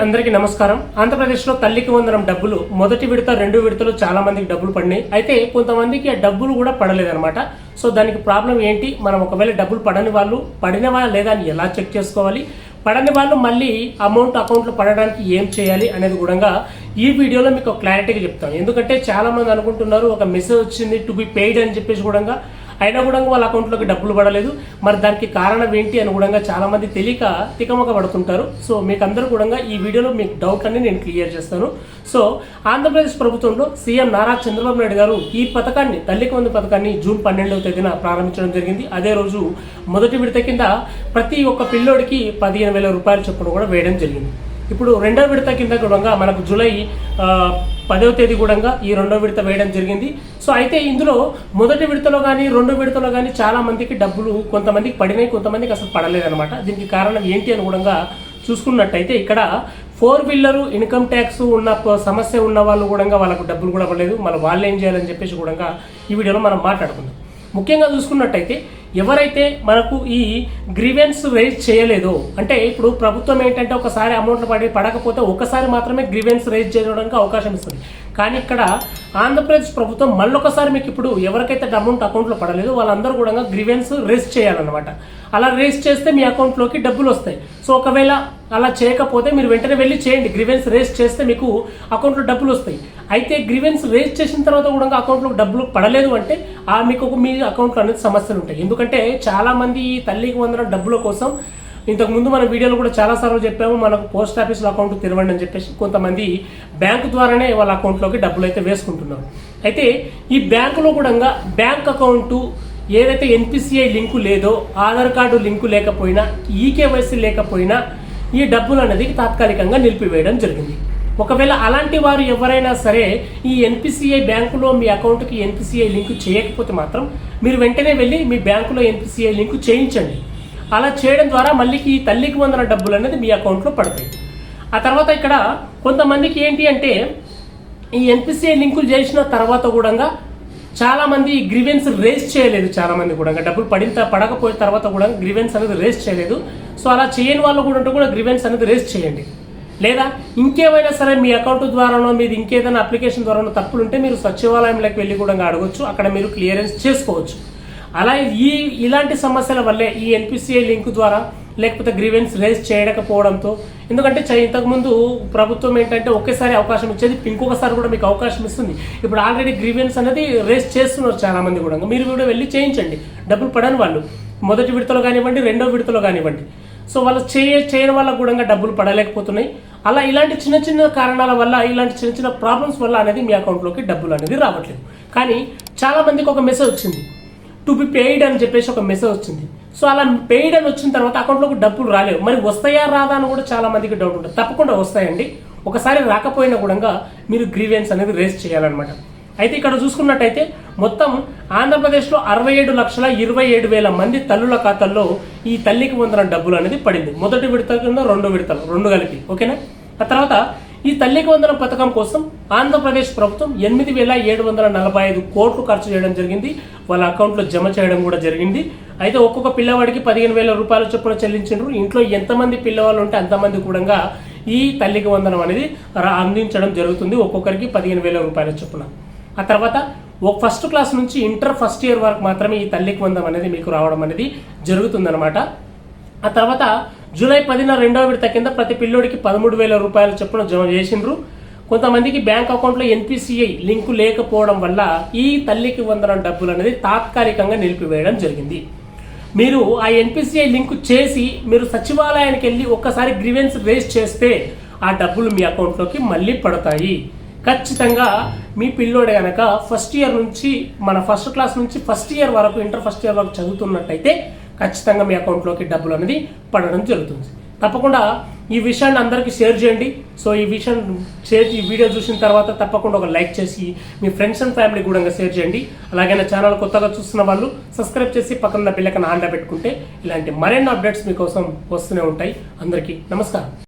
అందరికీ నమస్కారం. ఆంధ్రప్రదేశ్లో తల్లికి వందనం డబ్బులు మొదటి విడత రెండు విడతలు చాలా మందికి డబ్బులు పడినాయి. అయితే కొంతమందికి ఆ డబ్బులు కూడా పడలేదన్నమాట. సో దానికి ప్రాబ్లం ఏంటి, మనం ఒకవేళ డబ్బులు పడని వాళ్ళు పడినవా లేదా అని ఎలా చెక్ చేసుకోవాలి, పడని వాళ్ళు మళ్ళీ అమౌంట్ అకౌంట్లో పడడానికి ఏం చేయాలి అనేది కూడా ఈ వీడియోలో మీకు క్లారిటీగా చెప్తాను. ఎందుకంటే చాలా మంది అనుకుంటున్నారు ఒక మెసేజ్ వచ్చింది టు బి పెయిడ్ అని చెప్పేసి కూడా అయినా కూడా వాళ్ళ అకౌంట్లోకి డబ్బులు పడలేదు. మరి దానికి కారణం ఏంటి అని కూడా చాలా మంది తెలియక తికమక పడుతుంటారు. సో మీకు అందరూ కూడా ఈ వీడియోలో మీకు డౌట్ అన్ని నేను క్లియర్ చేస్తాను. సో ఆంధ్రప్రదేశ్ ప్రభుత్వంలో సీఎం నారా చంద్రబాబు నాయుడు గారు ఈ పథకాన్ని, తల్లికి వందనం పథకాన్ని జూన్ 12వ తేదీన ప్రారంభించడం జరిగింది. అదే రోజు మొదటి విడత కింద ప్రతి ఒక్క పిల్లోడికి 15,000 రూపాయల చొప్పున కూడా వేయడం జరిగింది. ఇప్పుడు రెండవ విడత కింద కూడా మనకు జూలై 10వ తేదీ కూడా ఈ రెండో విడత వేయడం జరిగింది. సో అయితే ఇందులో మొదటి విడతలో కానీ రెండో విడతలో కానీ చాలా మందికి డబ్బులు కొంతమందికి పడినాయి, కొంతమందికి అసలు పడలేదన్నమాట. దీనికి కారణం ఏంటి అని కూడా చూసుకున్నట్టయితే ఇక్కడ 4 వీలర్ ఇన్కమ్ ట్యాక్స్ ఉన్న సమస్య ఉన్న వాళ్ళు కూడా వాళ్ళకు డబ్బులు కూడా పడలేదు. మళ్ళీ వాళ్ళు ఏం చేయాలని చెప్పేసి కూడా ఈ వీడియోలో మనం మాట్లాడుకుందాం. ముఖ్యంగా చూసుకున్నట్టయితే ఎవరైతే మనకు ఈ గ్రీవెన్స్ రైజ్ చేయలేదో, అంటే ఇప్పుడు ప్రభుత్వం ఏంటంటే ఒకసారి అమౌంట్లు పడకపోతే ఒకసారి మాత్రమే గ్రీవెన్స్ రైజ్ చేయడానికి అవకాశం ఇస్తుంది. కానీ ఇక్కడ ఆంధ్రప్రదేశ్ ప్రభుత్వం మళ్ళొకసారి మీకు ఇప్పుడు ఎవరికైతే అమౌంట్ అకౌంట్లో పడలేదో వాళ్ళందరూ కూడా గ్రీవెన్స్ రైజ్ చేయాలన్నమాట. అలా రైజ్ చేస్తే మీ అకౌంట్లోకి డబ్బులు వస్తాయి. సో ఒకవేళ అలా చేయకపోతే మీరు వెంటనే వెళ్ళి చేయండి. గ్రీవెన్స్ రైజ్ చేస్తే మీకు అకౌంట్లో డబ్బులు వస్తాయి. అయితే గ్రీవెన్స్ రైజ్ చేసిన తర్వాత కూడా అకౌంట్లో డబ్బులు పడలేదు అంటే మీకు మీ అకౌంట్లో అనేది సమస్యలు ఉంటాయి. ఎందుకంటే చాలా మంది ఈ తల్లికి వందనం డబ్బుల కోసం ఇంతకుముందు మన వీడియోలో కూడా చాలాసార్లు చెప్పాము, మనకు పోస్ట్ ఆఫీస్లో అకౌంట్ తెరవండి అని చెప్పేసి కొంతమంది బ్యాంకు ద్వారానే వాళ్ళ అకౌంట్లోకి డబ్బులు అయితే వేసుకుంటున్నారు. అయితే ఈ బ్యాంకులో కూడా బ్యాంక్ అకౌంటు ఏదైతే ఎన్పిసిఐ లింకు లేదో, ఆధార్ కార్డు లింకు లేకపోయినా, ఈకేవైసీ లేకపోయినా ఈ డబ్బులు అనేది తాత్కాలికంగా నిలిపివేయడం జరిగింది. ఒకవేళ అలాంటి వారు ఎవరైనా సరే ఈ ఎన్పిసిఐ బ్యాంకులో మీ అకౌంట్కి ఎన్పిసిఐ లింకు చేయకపోతే మాత్రం మీరు వెంటనే వెళ్ళి మీ బ్యాంకులో ఎన్పిసిఐ లింకు చేయించండి. అలా చేయడం ద్వారా మళ్ళీ ఈ తల్లికి వందన డబ్బులు అనేది మీ అకౌంట్లో పడతాయి. ఆ తర్వాత ఇక్కడ కొంతమందికి ఏంటి అంటే ఈ ఎన్పిసిఐ లింకులు చేసిన తర్వాత కూడా చాలా మంది గ్రీవెన్స్ రేస్ చేయలేదు. చాలా మంది కూడా డబ్బులు పడకపోయిన తర్వాత కూడా గ్రీవెన్స్ అనేది రేస్ చేయలేదు. సో అలా చేయని వాళ్ళు కూడా గ్రీవెన్స్ అనేది రేస్ చేయండి. లేదా ఇంకేమైనా సరే మీ అకౌంట్ ద్వారానో మీది ఇంకేదైనా అప్లికేషన్ ద్వారానో తప్పులు ఉంటే మీరు సచివాలయంలోకి వెళ్ళి కూడా అడగొచ్చు. అక్కడ మీరు క్లియరెన్స్ చేసుకోవచ్చు. అలా ఇలాంటి సమస్యల వల్లే ఈ ఎన్పిసిఐ లింక్ ద్వారా లేకపోతే గ్రీవెన్స్ రేస్ చేయకపోవడంతో, ఎందుకంటే ఇంతకుముందు ప్రభుత్వం ఏంటంటే ఒకేసారి అవకాశం ఇచ్చేది, ఇంకొకసారి కూడా మీకు అవకాశం ఇస్తుంది. ఇప్పుడు ఆల్రెడీ గ్రీవెన్స్ అనేది రేస్ చేస్తున్నారు చాలా మంది కూడా. మీరు కూడా వెళ్ళి చేయించండి. డబ్బులు పడని వాళ్ళు మొదటి విడతలో కానివ్వండి, రెండో విడతలో కానివ్వండి. సో వాళ్ళు చేయని వాళ్ళకు కూడా డబ్బులు పడలేకపోతున్నాయి. అలా ఇలాంటి చిన్న చిన్న కారణాల వల్ల, ఇలాంటి చిన్న చిన్న ప్రాబ్లమ్స్ వల్ల అనేది మీ అకౌంట్లోకి డబ్బులు అనేది రావట్లేదు. కానీ చాలా మందికి ఒక మెసేజ్ వచ్చింది, టు బి పెయిడ్ అని చెప్పేసి ఒక మెసేజ్ వచ్చింది. సో అలా పెయిడ్ అని వచ్చిన తర్వాత అకౌంట్లోకి డబ్బులు రాలేవు. మరి వస్తాయా రాదా అని కూడా చాలా మందికి డౌట్ ఉంటుంది. తప్పకుండా వస్తాయండి. ఒకసారి రాకపోయినా కూడా మీరు గ్రీవెన్స్ అనేది రేస్ చేయాలన్నమాట. అయితే ఇక్కడ చూసుకున్నట్టయితే మొత్తం ఆంధ్రప్రదేశ్లో 67,27,000 మంది తల్లుల ఖాతాల్లో ఈ తల్లికి వందనం డబ్బులు అనేది పడింది. మొదటి విడత కింద రెండో విడతలు రెండు కలిపి. ఓకేనా? ఆ తర్వాత ఈ తల్లికి వందనం పథకం కోసం ఆంధ్రప్రదేశ్ ప్రభుత్వం 8,745 కోట్లు ఖర్చు చేయడం జరిగింది. వాళ్ళ అకౌంట్లో జమ చేయడం కూడా జరిగింది. అయితే ఒక్కొక్క పిల్లవాడికి 15,000 రూపాయల చొప్పున చెల్లించారు. ఇంట్లో ఎంతమంది పిల్లవాళ్ళు ఉంటే అంతమంది కూడా ఈ తల్లికి వందనం అనేది అందించడం జరుగుతుంది. ఒక్కొక్కరికి 15,000 రూపాయల చొప్పున. ఆ తర్వాత ఫస్ట్ క్లాస్ నుంచి ఇంటర్ ఫస్ట్ ఇయర్ వరకు మాత్రమే ఈ తల్లికి వందనం అనేది మీకు రావడం అనేది జరుగుతుందన్నమాట. ఆ తర్వాత జూలై 10న రెండవ విడత కింద ప్రతి పిల్లోడికి 13,000 రూపాయల చొప్పున జమ చేసిండ్రు. కొంతమందికి బ్యాంక్ అకౌంట్లో ఎన్పిసిఐ లింకు లేకపోవడం వల్ల ఈ తల్లికి వందనం డబ్బులు అనేది తాత్కాలికంగా నిలిపివేయడం జరిగింది. మీరు ఆ ఎన్పిసిఐ లింకు చేసి మీరు సచివాలయానికి వెళ్ళి ఒక్కసారి గ్రీవెన్స్ రేస్ చేస్తే ఆ డబ్బులు మీ అకౌంట్లోకి మళ్ళీ పడతాయి. ఖచ్చితంగా మీ పిల్లోడు కనుక ఫస్ట్ ఇయర్ నుంచి ఫస్ట్ క్లాస్ నుంచి ఫస్ట్ ఇయర్ వరకు, ఇంటర్ ఫస్ట్ ఇయర్ వరకు చదువుతున్నట్టయితే ఖచ్చితంగా మీ అకౌంట్లోకి డబ్బులు అనేది పడడం జరుగుతుంది. తప్పకుండా ఈ విషయాన్ని అందరికీ షేర్ చేయండి. సో ఈ వీడియో చూసిన తర్వాత తప్పకుండా ఒక లైక్ చేసి మీ ఫ్రెండ్స్ అండ్ ఫ్యామిలీ కూడా షేర్ చేయండి. అలాగే నా ఛానల్ కొత్తగా చూస్తున్న వాళ్ళు సబ్స్క్రైబ్ చేసి పక్కన బెల్ ఐకాన్ ఆన్లో పెట్టుకుంటే ఇలాంటి మరెన్నో అప్డేట్స్ మీకోసం వస్తూనే ఉంటాయి. అందరికీ నమస్కారం.